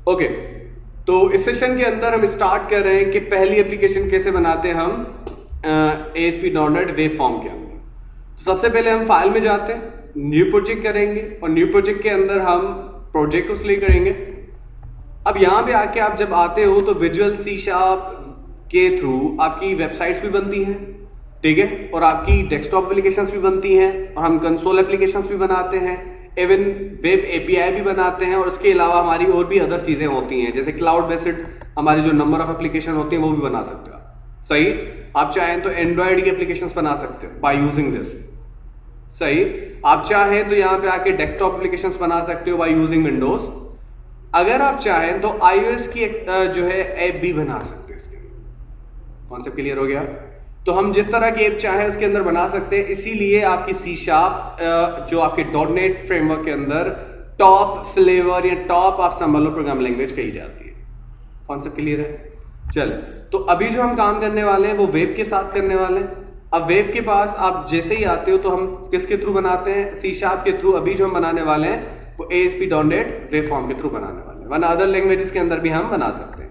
Okay, तो इस session के अंदर हम स्टार्ट कर रहे हैं कि पहली एप्लीकेशन कैसे बनाते हैं हम ASP.NET वेब फॉर्म के अंदर। तो सबसे पहले हम फाइल में जाते हैं, न्यू प्रोजेक्ट करेंगे और न्यू प्रोजेक्ट के अंदर हम प्रोजेक्ट को सिलेक्ट करेंगे। अब यहाँ पे आके आप जब आते हो तो विजुअल C# के थ्रू आपकी वेबसाइट्स भी बनती हैं, ठीक है, और आपकी डेस्कटॉप एप्लीकेशंस भी बनती हैं, और हम कंसोल एप्लीकेशंस भी बनाते हैं, इवन वेब API भी बनाते हैं, और उसके अलावा हमारी और भी अदर चीज़ें होती हैं, जैसे क्लाउड बेस्ड हमारी जो नंबर ऑफ एप्लीकेशन होती हैं वो भी बना सकते हो। सही, आप चाहें तो एंड्रॉयड की एप्लीकेशंस बना सकते हो बाय यूजिंग दिस। सही, आप चाहें तो यहाँ पे आके डेस्कटॉप एप्लीकेशंस बना सकते हो बाय यूजिंग विंडोज। अगर आप चाहें तो iOS की जो है ऐप भी बना सकते हो इसके अंदर। कॉन्सेप्ट क्लियर हो गया? तो हम जिस तरह की ऐप चाहें उसके अंदर बना सकते हैं, इसीलिए आपकी C# जो आपके .NET फ्रेमवर्क के अंदर टॉप फ्लेवर या टॉप आप समझ लो प्रोग्राम लैंग्वेज कही जाती है। कॉन्सेप्ट क्लियर है? चल, तो अभी जो हम काम करने वाले हैं वो वेब के साथ करने वाले हैं। अब वेब के पास आप जैसे ही आते हो तो हम किसके थ्रू बनाते हैं? C# के थ्रू। अभी जो हम बनाने वाले हैं वो ASP.NET वेब फॉर्म के थ्रू बनाने वाले हैं, वरना अदर लैंग्वेजेस के अंदर भी हम बना सकते हैं।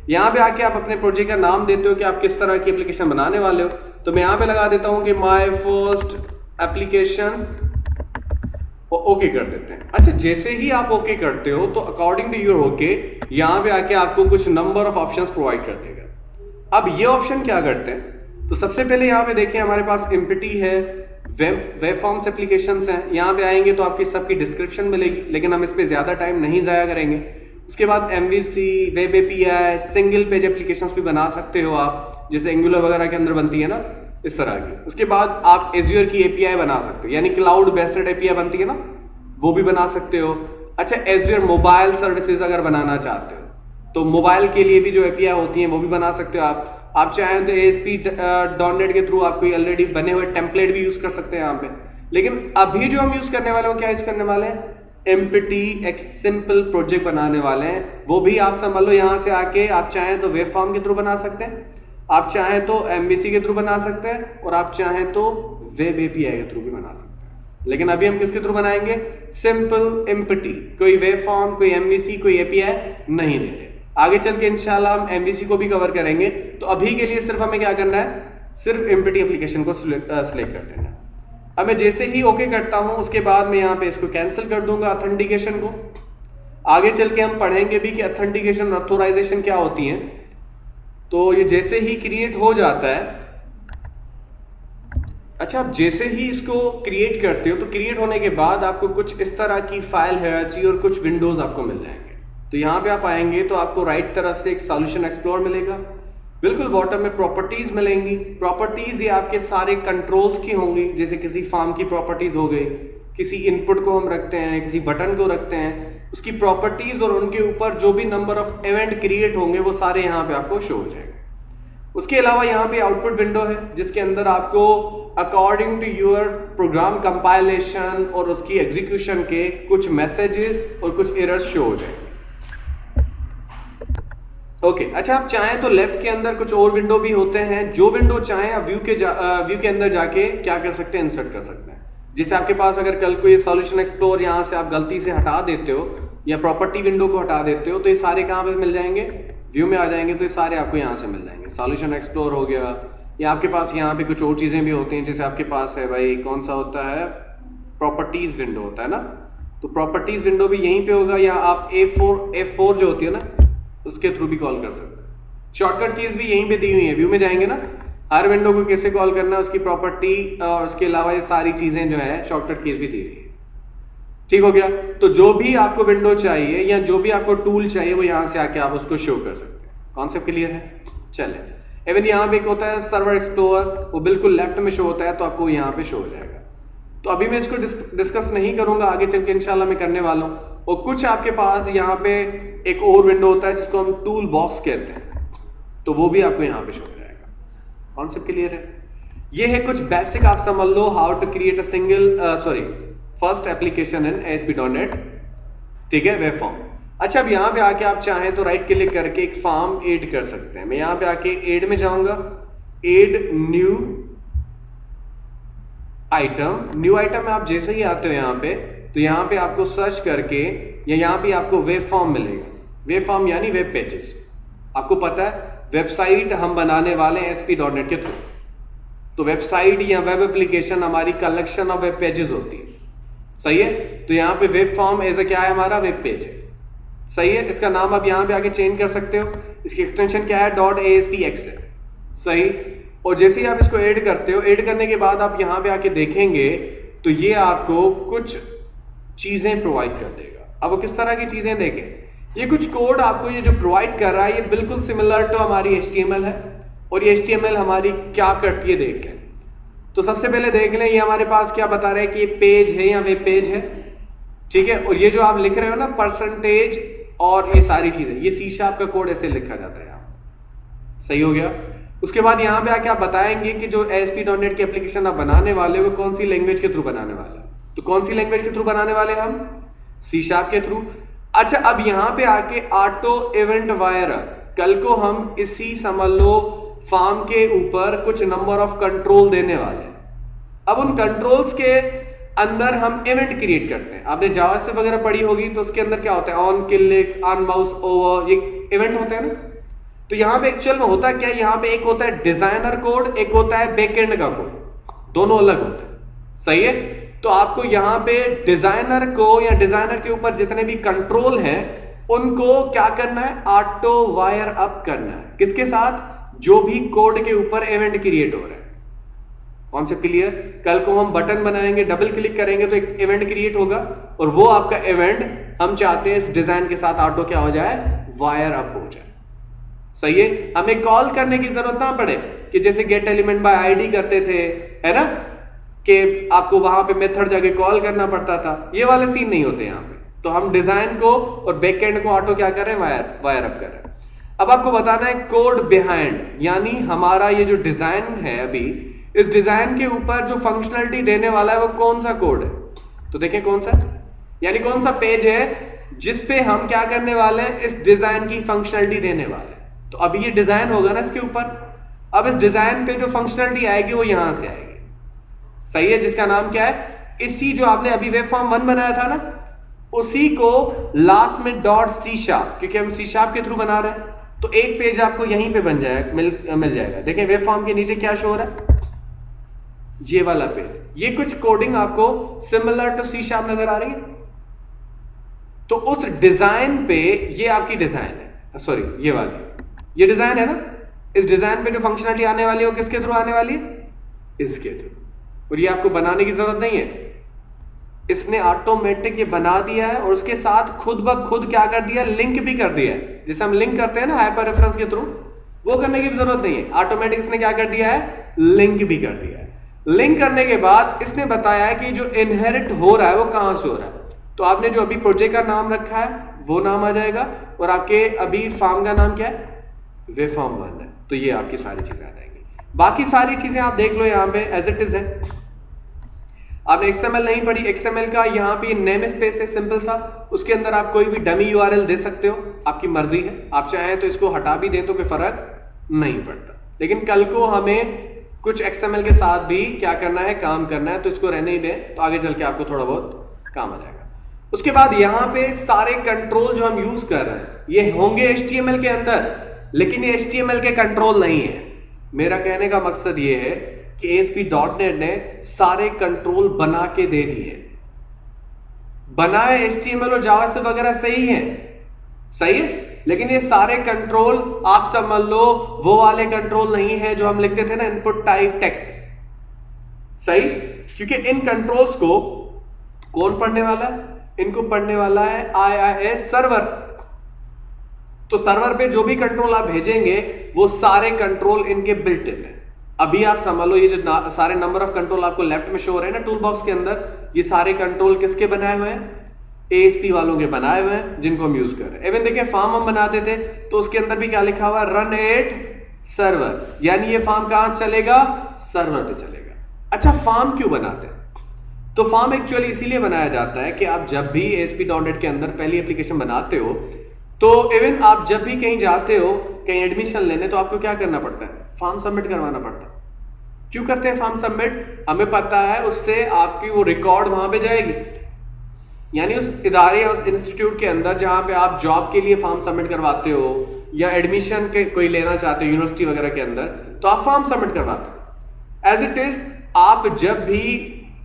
यहाँ पे आके आप अपने प्रोजेक्ट का नाम देते हो कि आप किस तरह की एप्लीकेशन बनाने वाले हो। तो मैं यहाँ पे लगा देता हूँ कि माय फर्स्ट एप्लीकेशन, ओके कर देते हैं। अच्छा, जैसे ही आप ओके करते हो तो अकॉर्डिंग टू योर ओके यहाँ पे आके आपको कुछ नंबर ऑफ ऑप्शंस प्रोवाइड कर देगा। अब ये ऑप्शन क्या करते हैं? तो सबसे पहले यहाँ पे देखिए हमारे पास एम्प्टी है, वेब फॉर्म्स एप्लीकेशंस हैं। यहाँ पे आएंगे तो आपकी सबकी डिस्क्रिप्शन मिलेगी, लेकिन हम इस पे ज्यादा टाइम नहीं जाया करेंगे। उसके बाद MVC, web API, single page applications भी बना सकते हो आप, जैसे एंगुलर वगैरह के अंदर बनती है ना, इस तरह की। उसके बाद आप एज्योर की API बना सकते हो, यानी क्लाउड बेस्ड API बनती है ना, वो भी बना सकते हो। अच्छा, एज्योर मोबाइल सर्विसेज अगर बनाना चाहते हो तो मोबाइल के लिए भी जो API होती हैं वो भी बना सकते हो आप चाहें तो ASP.NET के थ्रू आप कोई ऑलरेडी बने हुए टेम्पलेट भी यूज कर सकते हैं यहाँ पे। लेकिन अभी जो हम यूज करने वाले हैं वो क्या यूज करने वाले हैं? एम्प्टी एक सिंपल प्रोजेक्ट बनाने वाले हैं। वो भी आप समझ लो यहाँ से आके आप चाहें तो वेब फॉर्म के थ्रू बना सकते हैं, आप चाहें तो MVC के थ्रू बना सकते हैं, और आप चाहें तो वेब API के थ्रू भी बना सकते हैं। लेकिन अभी हम किसके थ्रू बनाएंगे? सिंपल एम्प्टी, कोई वेब फॉर्म, कोई MVC, कोई API नहीं दे रहे। आगे चल के इंशाल्लाह हम MVC को भी कवर करेंगे। तो अभी के लिए सिर्फ हमें क्या करना है? सिर्फ एम्प्टी एप्लीकेशन को सिलेक्ट कर देना है। अब मैं जैसे ही ओके करता हूं उसके बाद मैं यहाँ पे इसको कैंसिल कर दूंगा ऑथेंटिकेशन को। आगे चल के हम पढ़ेंगे भी कि ऑथेंटिकेशन और ऑथोराइजेशन क्या होती हैं। तो ये जैसे ही क्रिएट हो जाता है, अच्छा, आप जैसे ही इसको क्रिएट करते हो तो क्रिएट होने के बाद आपको कुछ इस तरह की फाइल हायरार्की और कुछ विंडोज आपको मिल जाएंगे। तो यहाँ पे आप आएंगे तो आपको राइट तरफ से एक सॉल्यूशन एक्सप्लोर मिलेगा, बिल्कुल बॉटम में प्रॉपर्टीज मिलेंगी। प्रॉपर्टीज ये आपके सारे कंट्रोल्स की होंगी, जैसे किसी फॉर्म की प्रॉपर्टीज हो गई, किसी इनपुट को हम रखते हैं, किसी बटन को रखते हैं, उसकी प्रॉपर्टीज और उनके ऊपर जो भी नंबर ऑफ इवेंट क्रिएट होंगे वो सारे यहाँ पे आपको शो हो जाएंगे। उसके अलावा यहाँ पे आउटपुट विंडो है जिसके अंदर आपको according to your program compilation और उसकी एग्जीक्यूशन के कुछ मैसेजेस और कुछ एरर्स शो हो जाएंगे। ओके, अच्छा, आप चाहें तो लेफ्ट के अंदर कुछ और विंडो भी होते हैं, जो विंडो चाहें आप व्यू के अंदर जाके क्या कर सकते हैं? इंसर्ट कर सकते हैं। जैसे आपके पास अगर कल को ये सॉल्यूशन एक्सप्लोर यहाँ से आप गलती से हटा देते हो या प्रॉपर्टी विंडो को हटा देते हो तो ये सारे कहाँ पे मिल जाएंगे? व्यू में आ जाएंगे। तो ये सारे आपको यहाँ से मिल जाएंगे। सॉल्यूशन एक्सप्लोर हो गया, या आपके पास यहाँ पे कुछ और चीजें भी होती हैं, जैसे आपके पास है भाई कौन सा होता है, प्रॉपर्टीज विंडो होता है ना, तो प्रॉपर्टीज विंडो भी यहीं पे होगा, या आप F4 जो होती है ना उसके थ्रू भी कॉल कर सकते हैं। शॉर्टकट कीज भी यहीं पे दी हुई है, व्यू में जाएंगे ना, हर विंडो को कैसे कॉल करना है, उसकी प्रॉपर्टी और उसके अलावा ये सारी चीजें जो है शॉर्टकट कीज भी दी हुई है। ठीक हो गया? तो जो भी आपको विंडो चाहिए या जो भी आपको टूल चाहिए वो यहाँ से आके आप उसको शो कर सकते हैं। कॉन्सेप्ट क्लियर है? चले, इवन यहाँ पे एक होता है सर्वर एक्सप्लोरर, वो बिल्कुल लेफ्ट में शो होता है, तो आपको यहाँ पे शो हो जाएगा। तो अभी मैं इसको डिस्कस नहीं करूंगा, आगे चल के इंशाल्लाह मैं करने वाला हूँ। और कुछ आपके पास यहाँ पे एक और विंडो होता है जिसको हम टूल बॉक्स कहते हैं, तो वो भी आपको यहाँ पे शो हो जाएगा। कॉन्सेप्ट क्लियर है? ये है कुछ बेसिक, आप समझ लो how to create a first application in ASP.NET, ठीक है, वेब फॉर्म। अच्छा, अब यहाँ पे आके आप चाहें तो राइट क्लिक करके एक फॉर्म ऐड कर सकते हैं। मैं यहाँ पे आके ऐड में जाऊंगा, add new item. New item में आप जैसे ही आते हो यहाँ पे, तो यहाँ पे आपको सर्च करके या यहाँ पे आपको वेब फॉर्म मिलेगा। वेब फॉर्म यानी वेब पेजेस। आपको पता है वेबसाइट हम बनाने वाले हैं ASP.NET के थ्रू, तो वेबसाइट या वेब एप्लीकेशन हमारी कलेक्शन ऑफ वेब पेजेस होती है, सही है। तो यहाँ पे वेब फॉर्म एज ए क्या है, हमारा वेब पेज है, सही है। इसका नाम आप यहाँ पे आके चेंज कर सकते हो, इसकी एक्सटेंशन क्या है, .aspx है, सही। और जैसे ही आप इसको ऐड करते हो, ऐड करने के बाद आप यहाँ पे आके देखेंगे तो ये आपको कुछ चीजें प्रोवाइड कर देगा। अब वो किस तरह की चीजें देखें, ये कुछ कोड आपको ये जो प्रोवाइड कर रहा है ये बिल्कुल सिमिलर टू हमारी HTML है, और ये HTML हमारी क्या करती है देख लें। तो सबसे पहले देख लें ये हमारे पास क्या बता रहा है कि ये पेज है या वेब पेज है, ठीक है। और ये जो आप लिख रहे हो ना परसेंटेज और ये सारी चीजें, ये C# का कोड ऐसे लिखा जाता है यहाँ, सही हो गया। उसके बाद यहाँ पे आके आप बताएंगे कि जो ASP.NET की एप्लीकेशन आप बनाने वाले हो वो कौन सी लैंग्वेज के थ्रू बनाने वाले हैं। तो कौन सी लैंग्वेज के थ्रू बनाने वाले हम, C# के थ्रू। अच्छा, अब यहाँ पे आके ऑटो इवेंट वायर, कल को हम इसी समझ लो फॉर्म के ऊपर कुछ नंबर ऑफ कंट्रोल देने वाले हैं। अब उन कंट्रोल्स के अंदर हम इवेंट क्रिएट करते हैं। आपने जावास्क्रिप्ट वगैरह पढ़ी होगी तो उसके अंदर क्या होता है, on click, on mouse over, ये इवेंट होते हैं ना। तो यहाँ पे एक्चुअल में होता क्या है, यहाँ पे एक होता है डिजाइनर कोड, एक होता है बैकएंड का कोड, दोनों अलग होते हैं, सही है। तो आपको यहाँ पे डिजाइनर को या डिजाइनर के ऊपर जितने भी कंट्रोल हैं उनको क्या करना है, ऑटो वायर अप करना है। किसके साथ, जो भी कोड के ऊपर इवेंट क्रिएट हो रहा है। Concept clear. कल को हम बटन बनाएंगे, डबल क्लिक करेंगे तो एक इवेंट क्रिएट होगा, और वो आपका इवेंट हम चाहते हैं इस डिजाइन के साथ ऑटो क्या हो जाए, वायर अप हो जाए, सही है। हमें कॉल करने की जरूरत ना पड़े कि जैसे गेट एलिमेंट बाय आईडी करते थे, है ना, कि आपको वहां पे मेथड जाके कॉल करना पड़ता था। ये वाले सीन नहीं होते यहाँ पे। तो हम डिजाइन को और बैकएंड को ऑटो क्या कर रहे हैं, वायर अप कर रहे हैं। अब आपको बताना है कोड बिहाइंड, यानी हमारा ये जो डिजाइन है अभी, इस डिजाइन के ऊपर जो फंक्शनलिटी देने वाला है वो कौन सा कोड है। तो देखें कौन सा, यानी कौन सा पेज है जिस पे हम क्या करने वाले हैं, इस डिजाइन की फंक्शनलिटी देने वाले हैं। तो अभी ये डिजाइन होगा ना इसके ऊपर, अब इस डिजाइन पे जो फंक्शनलिटी आएगी वो यहां से आएगी, सही है, जिसका नाम क्या है, इसी जो आपने अभी वेब फॉर्म 1 बनाया था ना, उसी को लास्ट में .C#, क्योंकि हम C# के थ्रू बना रहे हैं, तो एक पेज आपको यहीं पे बन जाएगा, मिल जाएगा। देखें वेब फॉर्म के नीचे क्या शो हो रहा है, ये वाला पेज। ये कुछ कोडिंग आपको सिमिलर टू C# नजर आ रही है। तो उस डिजाइन पे, ये आपकी डिजाइन है, सॉरी ये वाली, ये डिजाइन है ना, इस डिजाइन पे जो फंक्शनलिटी आने वाली है वो किसके थ्रू आने वाली है, इसके थ्रू। और ये आपको बनाने की जरूरत नहीं है, इसने ऑटोमेटिक ये बना दिया है, और उसके साथ खुद ब खुद क्या कर दिया, लिंक भी कर दिया है। जैसे हम लिंक करते हैं ना हाइपर रेफरेंस के थ्रू, वो करने की जरूरत नहीं है, ऑटोमेटिक इसने क्या कर दिया है, लिंक भी कर दिया है। लिंक करने के बाद इसने बताया है कि जो इनहेरिट हो रहा है वो कहां से हो रहा है। तो आपने जो अभी प्रोजेक्ट का नाम रखा है वो नाम आ जाएगा, और आपके अभी फॉर्म का नाम क्या है, वेब फॉर्म 1 है। तो ये आपकी सारी चीजें आ जाएंगी। बाकी सारी चीजें आप देख लो यहाँ पे एज इट इज है। आपने XML नहीं पढ़ी, XML का यहाँ पे नेम स्पेस है सिंपल सा, उसके अंदर आप कोई भी डमी URL दे सकते हो, आपकी मर्जी है। आप चाहे तो इसको हटा भी दें तो कोई फर्क नहीं पड़ता, लेकिन कल को हमें कुछ XML के साथ भी क्या करना है, काम करना है, तो इसको रहने ही दें, तो आगे चल के आपको थोड़ा बहुत काम आ जाएगा। उसके बाद यहाँ पे सारे कंट्रोल जो हम यूज कर रहे हैं ये होंगे HTML के अंदर, लेकिन ये HTML के कंट्रोल नहीं है। मेरा कहने का मकसद ये है कि ASP.NET ने सारे कंट्रोल बना के दे दिए, बनाए HTML और जावास्क्रिप्ट वगैरह सही है, सही है, लेकिन ये सारे कंट्रोल आप समझ लो वो वाले कंट्रोल नहीं है जो हम लिखते थे ना, इनपुट टाइप टेक्स्ट, सही। क्योंकि इन कंट्रोल्स को कौन पढ़ने वाला है, इनको पढ़ने वाला है IIS सर्वर। तो सर्वर पे जो भी कंट्रोल आप भेजेंगे वो सारे कंट्रोल इनके बिल्ट इन है। अभी आप समझ लो ये जो सारे नंबर ऑफ कंट्रोल आपको लेफ्ट में शो हो रहे हैं ना टूल बॉक्स के अंदर, ये सारे कंट्रोल किसके बनाए हुए हैं, ASP वालों के बनाए हुए हैं, जिनको हम यूज कर रहे हैं। इवन देखिए फॉर्म हम बनाते थे तो उसके अंदर भी क्या लिखा हुआ है, रन एट सर्वर, यानी ये फॉर्म कहां चलेगा, सर्वर पे चलेगा। अच्छा, फॉर्म क्यों बनाते हैं, तो फॉर्म एक्चुअली इसीलिए बनाया जाता है कि आप जब भी ASP.NET के अंदर पहली एप्लीकेशन बनाते हो, तो इवन आप जब भी कहीं जाते हो, कहीं एडमिशन लेने, तो आपको क्या करना पड़ता है, फॉर्म सबमिट करवाना पड़ता है। क्यों करते हैं फॉर्म सबमिट, हमें पता है उससे आपकी वो रिकॉर्ड वहां पे जाएगी। यानी उस इदारे या उस इंस्टीट्यूट के अंदर जहां पे आप जॉब के लिए फॉर्म सबमिट करवाते हो या एडमिशन के कोई लेना चाहते हो यूनिवर्सिटी वगैरह के अंदर, तो आप फॉर्म सबमिट करवाते हो। एज इट इज आप जब भी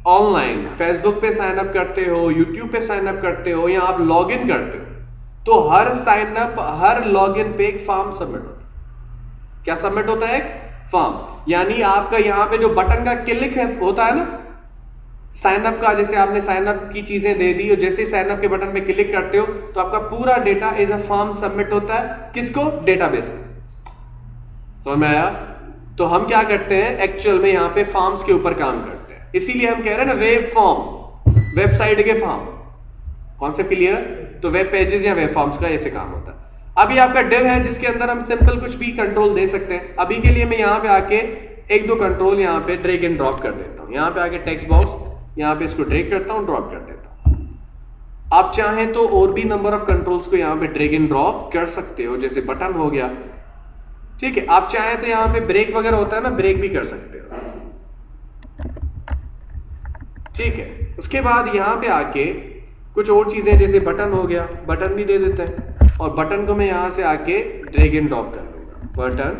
ऑनलाइन फेसबुक पे साइन अप करते हो, यूट्यूब पे साइन अप करते हो या आप लॉग इन करते हो, तो हर साइन अप, हर लॉग इन पे एक फॉर्म सबमिट होता है। क्या सबमिट होता है? एक फॉर्म। यानी आपका यहाँ पे जो बटन का क्लिक होता है ना साइन अप का, जैसे आपने साइन अप की चीजें दे दी और जैसे ही साइन अप के बटन पे क्लिक करते हो तो आपका पूरा data as a form submit होता है। किसको? डेटाबेस को। समझ में आया? तो हम क्या करते हैं एक्चुअल में यहाँ पे फॉर्म्स के ऊपर काम करते हैं, इसीलिए हम कह रहे हैं ना वेब फॉर्म, वेबसाइट के फॉर्म। Concept clear? तो वेब पेजेस या वेब फॉर्म्स का ऐसे काम होता है। अभी आपका डिव है जिसके अंदर हम सिंपल कुछ भी कंट्रोल दे सकते हैं। अभी के लिए मैं यहाँ पे आके एक दो कंट्रोल यहाँ पे ड्रैग एंड ड्रॉप कर देता हूँ। यहाँ पे आके टेक्स्ट बॉक्स यहाँ पे इसको ड्रैग करता हूँ, ड्रॉप कर देता हूँ। आप चाहें तो और भी नंबर ऑफ कंट्रोल्स को यहाँ पे ड्रैग एंड ड्रॉप कर सकते हो, जैसे बटन हो गया, ठीक है। आप चाहें तो यहाँ पे ब्रेक वगैरह होता है ना, ब्रेक भी कर सकते हो, ठीक है। उसके बाद यहाँ पे आके कुछ और चीजें जैसे बटन हो गया, बटन भी दे देते हैं और बटन को मैं यहाँ से आके ड्रैग एंड ड्रॉप कर दूंगा। बटन,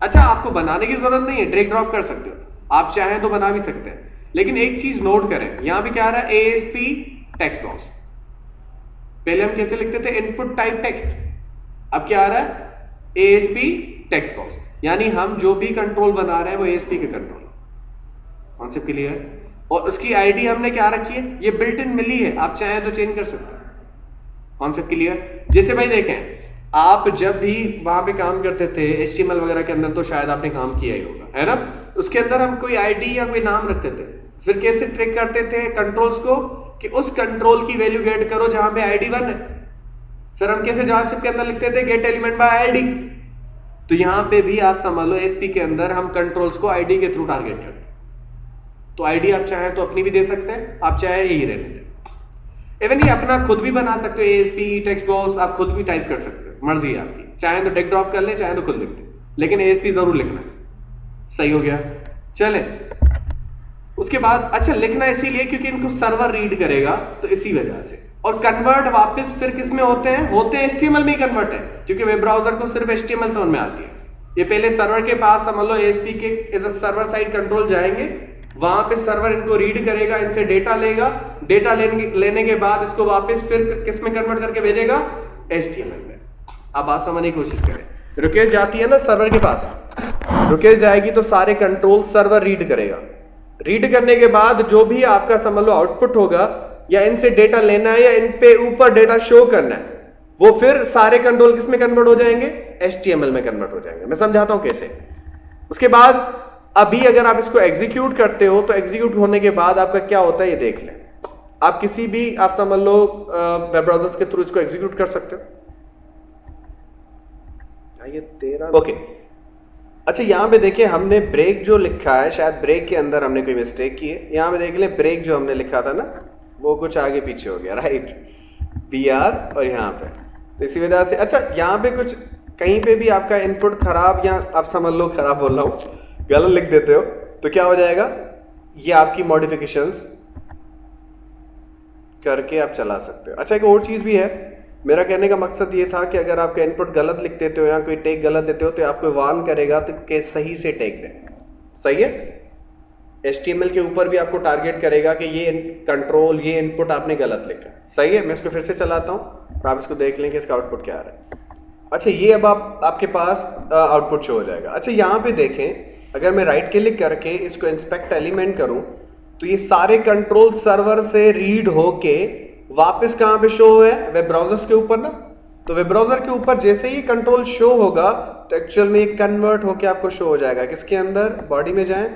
अच्छा आपको बनाने की जरूरत नहीं है, ड्रैग ड्रॉप कर सकते हो, आप चाहें तो बना भी सकते हैं। लेकिन एक चीज नोट करें, यहां पे क्या आ रहा है? ASP text box. पहले हम कैसे लिखते थे? Input type text. अब क्या आ रहा है? ASP text box. यानी हम जो भी कंट्रोल बना रहे हैं वो ASP के कंट्रोल। Concept clear? और उसकी आईडी हमने क्या रखी है? ये बिल्ट इन मिली है, आप चाहें तो चेंज कर सकते हैं। Concept clear? जैसे भाई देखें, आप जब भी वहां पे काम करते थे HTML वगैरह के अंदर, तो शायद आपने काम किया ही होगा, है ना? उसके अंदर हम कोई आईडी या कोई नाम रखते थे, फिर कैसे ट्रैक करते थे कंट्रोल्स को कि उस कंट्रोल की वैल्यू गेट करो जहां पे आईडी 1 है। फिर हम कैसे जावास्क्रिप्ट के अंदर लिखते थे? Gate element by ID. तो यहां पे भी आप समझ लो ASP के अंदर हम कंट्रोल्स को आईडी के थ्रू टारगेट करते हैं। तो आईडी आप चाहें तो अपनी भी दे सकते हैं, आप चाहे यही रहने दें। इवन ये अपना खुद भी बना सकते हो, ASP टेक्स्ट बॉक्स आप खुद भी टाइप कर सकते हो, मर्जी है आपकी। चाहे तो टेक ड्रॉप कर ले, चाहे तो खुद लिख दे, लेकिन ASP जरूर लिखना है। सही हो गया? चले उसके बाद, अच्छा लिखना इसीलिए क्योंकि इनको सर्वर रीड करेगा, तो इसी वजह से। और कन्वर्ट वापस फिर किस में होते हैं? होते हैं HTML में ही कन्वर्ट है, क्योंकि वेब ब्राउजर को सिर्फ HTML समझ में आती है। ये पहले सर्वर के पास समझ लो ASP के as a server side control जाएंगे, वहां पे सर्वर इनको रीड करेगा, इनसे डेटा लेगा, डेटा लेने के बाद इसको वापस फिर किस में कन्वर्ट करके भेजेगा? HTML में। अब बात समझने की कोशिश करें, रिक्वेस्ट जाती है ना सर्वर के पास, रिक्वेस्ट जाएगी तो सारे कंट्रोल सर्वर रीड करेगा। रीड करने के बाद जो भी आपका समझ लो आउटपुट होगा, या इनसे डेटा लेना है या इन पे ऊपर डेटा शो करना है, वो फिर सारे कंट्रोल किस में कन्वर्ट हो जाएंगे? HTML में कन्वर्ट हो जाएंगे। मैं समझाता हूं कैसे। उसके बाद अभी अगर आप इसको एग्जीक्यूट करते हो, तो एग्जीक्यूट होने के बाद आपका क्या होता है ये देख लें। आप किसी भी आप समझ लो वेब ब्राउजर्स के थ्रू इसको एग्जीक्यूट कर सकते हो। ये 13 ओके। अच्छा यहाँ पे देखिए, हमने ब्रेक जो लिखा है, शायद ब्रेक के अंदर हमने कोई मिस्टेक की है। यहाँ पे देख लें, ब्रेक जो हमने लिखा था ना, वो कुछ आगे पीछे हो गया, राइट? BR और यहाँ पे, तो इसी वजह से। अच्छा यहाँ पे कुछ कहीं पे भी आपका इनपुट खराब, या आप समझ लो खराब बोल रहा हूँ, गलत लिख देते हो, तो क्या हो जाएगा? ये आपकी मॉडिफिकेशंस करके आप चला सकते हो। अच्छा एक और चीज भी है, मेरा कहने का मकसद ये था कि अगर आपका इनपुट गलत लिख देते हो या कोई टैग गलत देते हो, तो आपको वार्न करेगा तो कि सही से टैग दें। सही है? HTML के ऊपर भी आपको टारगेट करेगा कि ये कंट्रोल, ये इनपुट आपने गलत लिखा। सही है? मैं इसको फिर से चलाता हूँ और आप इसको देख लें कि इसका आउटपुट क्या आ रहा है। अच्छा ये अब आपके पास आउटपुट शो हो जाएगा। अच्छा यहाँ पे देखें, अगर मैं राइट क्लिक करके इसको इंस्पेक्ट एलिमेंट करूं, तो ये सारे कंट्रोल सर्वर से रीड होके वापस कहां पे शो है? वेब ब्राउजर्स के ऊपर ना। तो वेब ब्राउजर के ऊपर जैसे ही कंट्रोल शो होगा, तो एक्चुअल में ये कन्वर्ट होके आपको शो हो जाएगा। किसके अंदर? बॉडी में जाएं,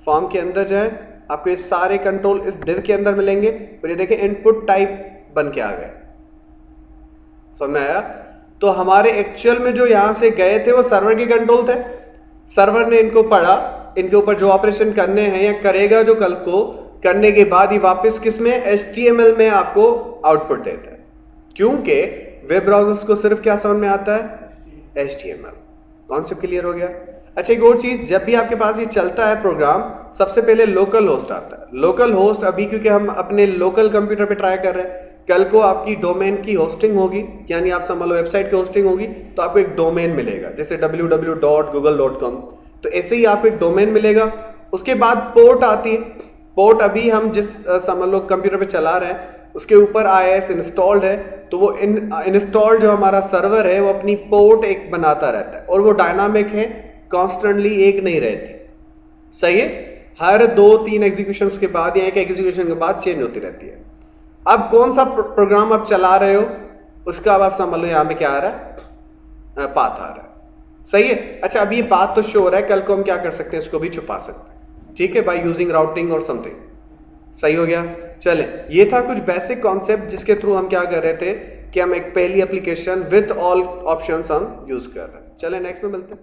फॉर्म के अंदर जाएं, आपको ये सारे कंट्रोल इस डिव के अंदर मिलेंगे। और ये देखें इनपुट टाइप बन के आ गए। समझ में आया? तो हमारे एक्चुअल में जो यहां से गए थे वो सर्वर के कंट्रोल थे, सर्वर ने इनको पढ़ा, इनके ऊपर जो ऑपरेशन करने हैं या करेगा जो कल को, करने के बाद ही वापस किसमें? HTML में आपको आउटपुट देता है। क्योंकि वेब ब्राउजर्स को सिर्फ क्या समझ में आता है? HTML। कॉन्सेप्ट क्लियर हो गया? अच्छा एक और चीज, जब भी आपके पास ये चलता है प्रोग्राम, सबसे पहले लोकल होस्ट आता है। लोकल होस्ट अभी क्योंकि हम अपने लोकल कंप्यूटर पे ट्राई कर रहे हैं, कल को आपकी डोमेन की होस्टिंग होगी, यानी आप समझ लो वेबसाइट की होस्टिंग होगी, तो आपको एक डोमेन मिलेगा, जैसे www.google.com। तो ऐसे ही आपको एक डोमेन मिलेगा। उसके बाद पोर्ट आती है। पोर्ट अभी हम जिस समझ लो कंप्यूटर पे चला रहे हैं उसके ऊपर IIS इंस्टॉल्ड है, तो वो इंस्टॉल्ड जो हमारा सर्वर है वो अपनी पोर्ट एक बनाता रहता है, और वो डायनामिक है, कॉन्स्टेंटली एक नहीं रहती। सही है, हर 2-3 एग्जीक्यूशंस के बाद या एक एग्जीक्यूशन के बाद चेंज होती रहती है। अब कौन सा प्रोग्राम आप चला रहे हो उसका अब आप समझ लो यहाँ पे क्या आ रहा है, पाथ आ रहा है। सही है। अच्छा, अब ये पाथ तो शो हो रहा है, कल को हम क्या कर सकते हैं, इसको भी छुपा सकते हैं, ठीक है, बाय यूजिंग राउटिंग और समथिंग। सही हो गया। चले, ये था कुछ बेसिक कॉन्सेप्ट जिसके थ्रू हम क्या कर रहे थे कि हम एक पहली एप्लीकेशन विद ऑल ऑप्शंस हम यूज कर रहे हैं। चले नेक्स्ट में मिलते हैं।